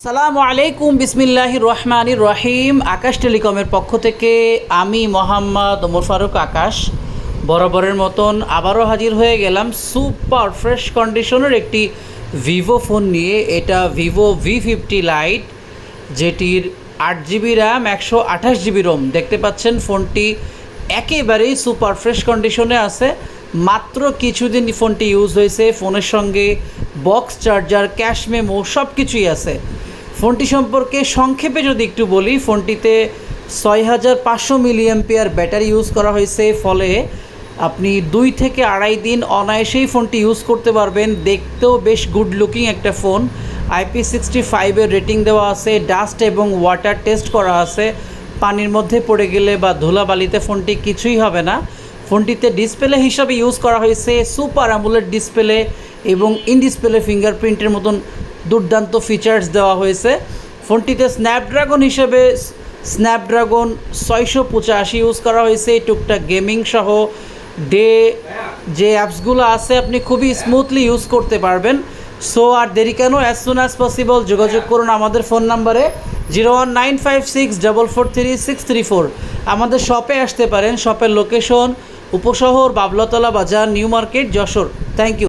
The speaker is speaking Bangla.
আসসালামু আলাইকুম বিসমিল্লাহির রহমানির রহিম। আকাশ টেলিকমের পক্ষ থেকে আমি মোহাম্মদ ওমর ফারুক আকাশ বরাবরের মতন আবারও হাজির হয়ে গেলাম সুপার ফ্রেশ কন্ডিশনের একটি ভিভো ফোন নিয়ে। এটা ভিভো V50 লাইট, যেটির 8 GB র্যাম, 128 GB রোম। দেখতে পাচ্ছেন ফোনটি একেবারেই সুপার ফ্রেশ কন্ডিশনে আছে। মাত্র কিছুদিন ফোনটি ইউজ হয়েছে। ফোনের সঙ্গে বক্স চার্জার, ক্যাশ মেমো সব কিছুই আছে। ফোনটি সম্পর্কে সংক্ষেপে যদি একটু বলি, ফোনটিতে 6500 মিলিঅ্যাম্পিয়ার ব্যাটারি ইউজ করা হয়েছে। ফলে আপনি 2 থেকে আড়াই দিন অনায়াসেই ফোনটি ইউজ করতে পারবেন। দেখতেও বেশ গুড লুকিং একটা ফোন। IP65-এর রেটিং দেওয়া আছে। ডাস্ট এবং ওয়াটার টেস্ট করা আছে। পানির মধ্যে পড়ে গেলে বা ধুলাবালিতে ফোনটি কিছুই হবে না। ফোনটিতে ডিসপ্লে হিসাবে ইউজ করা হয়েছে সুপার অ্যামোলেড ডিসপ্লে এবং ইন ডিসপ্লে ফিঙ্গারপ্রিন্টের মতন দুর্দান্ত ফিচার্স দেওয়া হয়েছে। ফোনটিতে স্ন্যাপড্রাগন হিসেবে স্ন্যাপড্রাগন 685 ইউজ করা হয়েছে। টুকটাক গেমিং সহ যে অ্যাপসগুলো আছে আপনি খুবই স্মুথলি ইউজ করতে পারবেন। সো আর দেরি কেন, অ্যাজ সুন অ্যাজ পসিবল যোগাযোগ করুন আমাদের ফোন নাম্বারে 01956443634। আমাদের শপে আসতে পারেন। শপের location Upashahar, Babalatala Bazar, new market, Jessore. Thank you.